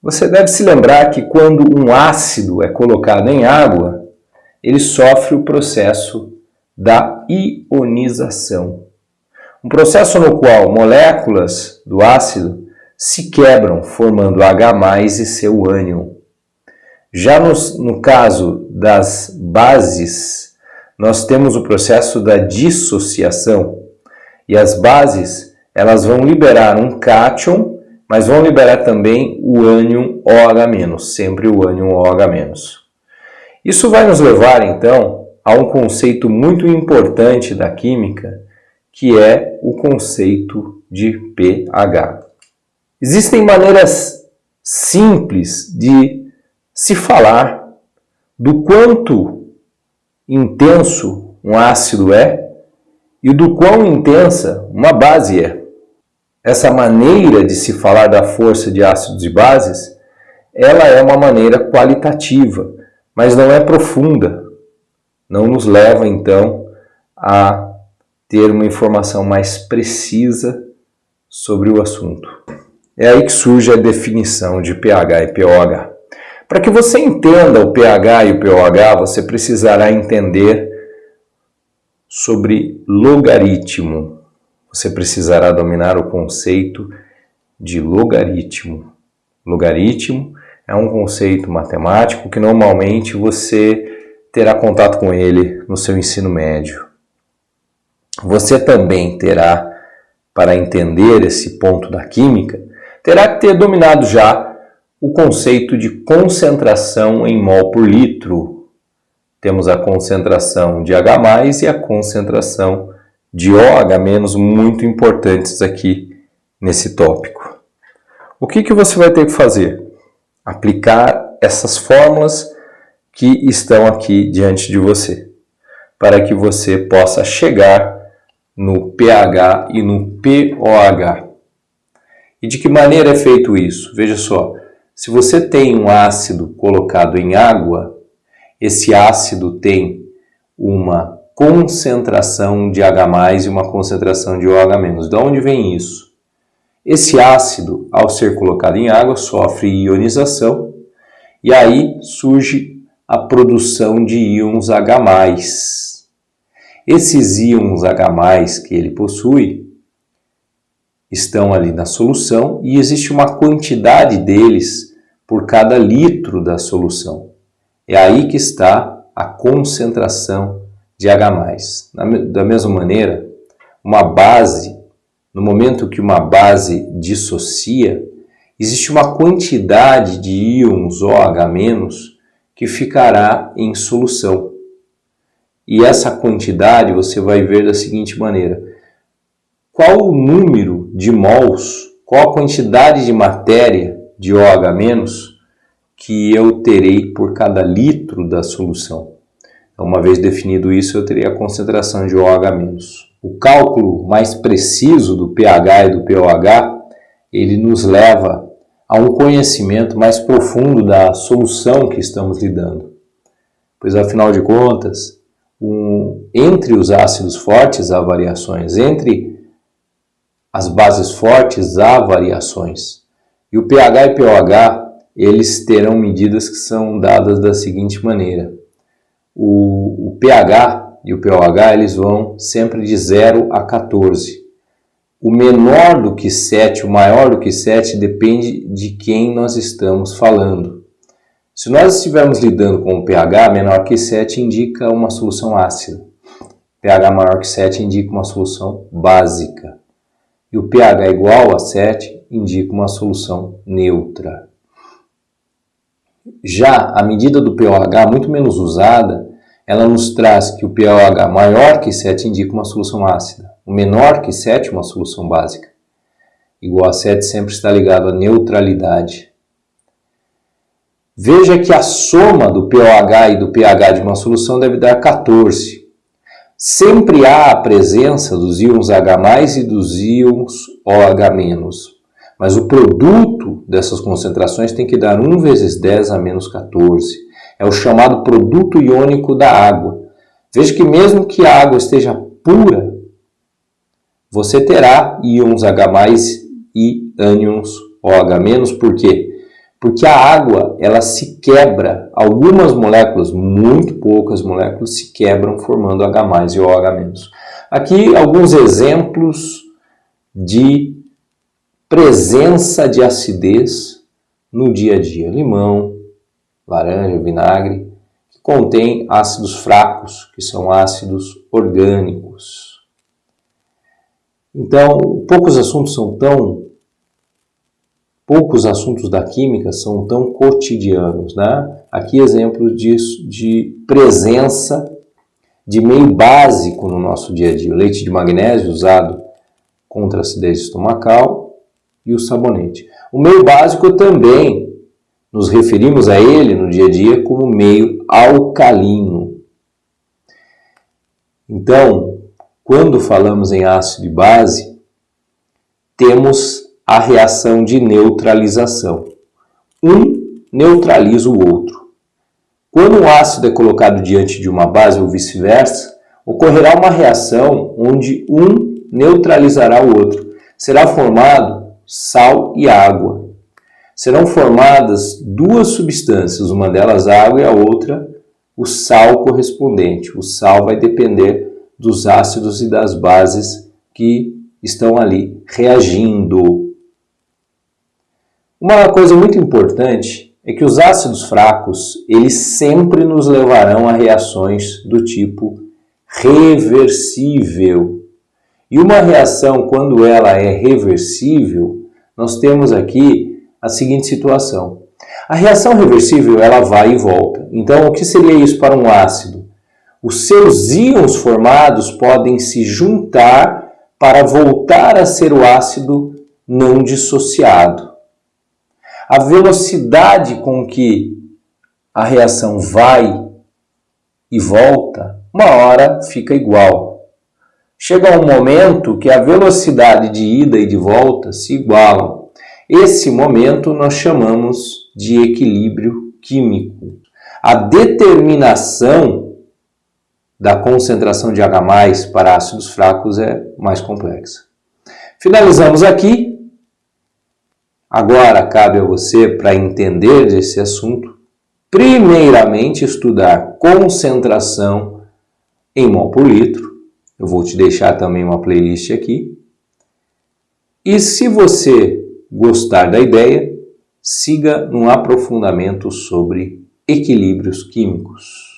Você deve se lembrar que quando um ácido é colocado em água, ele sofre o processo da ionização. Um processo no qual moléculas do ácido se quebram, formando H+ e seu ânion. Já no caso das bases, nós temos o processo da dissociação. E as bases, elas vão liberar um cátion, mas vão liberar também o ânion OH-, sempre o ânion OH-. Isso vai nos levar, então, a um conceito muito importante da química, que é o conceito de pH. Existem maneiras simples de se falar do quanto intenso um ácido é e do quão intensa uma base é. Essa maneira de se falar da força de ácidos e bases, ela é uma maneira qualitativa, mas não é profunda. Não nos leva, então, a ter uma informação mais precisa sobre o assunto. É aí que surge a definição de pH e pOH. Para que você entenda o pH e o pOH, você precisará entender sobre logaritmo. Você precisará dominar o conceito de logaritmo. Logaritmo é um conceito matemático que normalmente você terá contato com ele no seu ensino médio. Você também terá, para entender esse ponto da química, terá que ter dominado já o conceito de concentração em mol por litro. Temos a concentração de H+ e a concentração de OH-, muito importantes aqui nesse tópico. O que você vai ter que fazer? Aplicar essas fórmulas que estão aqui diante de você, para que você possa chegar no pH e no pOH. E de que maneira é feito isso? Veja só, se você tem um ácido colocado em água, esse ácido tem uma concentração de H+ e uma concentração de OH-. De onde vem isso? Esse ácido, ao ser colocado em água, sofre ionização e aí surge a produção de íons H+. Esses íons H+ que ele possui estão ali na solução e existe uma quantidade deles por cada litro da solução. É aí que está a concentração de H+. Da mesma maneira, uma base, no momento que uma base dissocia, existe uma quantidade de íons OH- que ficará em solução. E essa quantidade você vai ver da seguinte maneira: qual o número de mols, qual a quantidade de matéria de OH- que eu terei por cada litro da solução. Então, uma vez definido isso, eu terei a concentração de OH-. O cálculo mais preciso do pH e do pOH, ele nos leva a um conhecimento mais profundo da solução que estamos lidando. Pois, afinal de contas, entre os ácidos fortes há variações, entre as bases fortes há variações. E o pH e pOH, eles terão medidas que são dadas da seguinte maneira. O pH e o pOH, eles vão sempre de 0 a 14. O menor do que 7, o maior do que 7, depende de quem nós estamos falando. Se nós estivermos lidando com o pH menor que 7, indica uma solução ácida. pH maior que 7 indica uma solução básica. E o pH igual a 7 indica uma solução neutra. Já a medida do pOH, muito menos usada, ela nos traz que o pOH maior que 7 indica uma solução ácida. O menor que 7, uma solução básica. Igual a 7 sempre está ligado à neutralidade. Veja que a soma do pOH e do pH de uma solução deve dar 14. Sempre há a presença dos íons H+ e dos íons OH-. Mas o produto dessas concentrações tem que dar 1 vezes 10 a menos 14. É o chamado produto iônico da água. Veja que mesmo que a água esteja pura, você terá íons H+ e ânions OH-. Por quê? Porque a água, ela se quebra, algumas moléculas, muito poucas moléculas, se quebram formando H+, e OH-. Aqui alguns exemplos de presença de acidez no dia a dia. Limão, laranja, vinagre, que contém ácidos fracos, que são ácidos orgânicos. Então, poucos assuntos da química são tão cotidianos, né? Aqui exemplos disso, de presença de meio básico no nosso dia a dia. O leite de magnésio usado contra a acidez estomacal e o sabonete. O meio básico também nos referimos a ele no dia a dia como meio alcalino. Então, quando falamos em ácido e base, temos a reação de neutralização. Um neutraliza o outro. Quando um ácido é colocado diante de uma base ou vice-versa, ocorrerá uma reação onde um neutralizará o outro. Será formado sal e água. Serão formadas duas substâncias, uma delas água e a outra o sal correspondente. O sal vai depender dos ácidos e das bases que estão ali reagindo. Uma coisa muito importante é que os ácidos fracos, eles sempre nos levarão a reações do tipo reversível. E uma reação, quando ela é reversível, nós temos aqui a seguinte situação. A reação reversível, ela vai e volta. Então, o que seria isso para um ácido? Os seus íons formados podem se juntar para voltar a ser o ácido não dissociado. A velocidade com que a reação vai e volta, uma hora fica igual. Chega um momento que a velocidade de ida e de volta se igualam. Esse momento nós chamamos de equilíbrio químico. A determinação da concentração de H+ para ácidos fracos é mais complexa. Finalizamos aqui. Agora cabe a você, para entender esse assunto, primeiramente estudar concentração em mol por litro. Eu vou te deixar também uma playlist aqui. E se você gostar da ideia, siga num aprofundamento sobre equilíbrios químicos.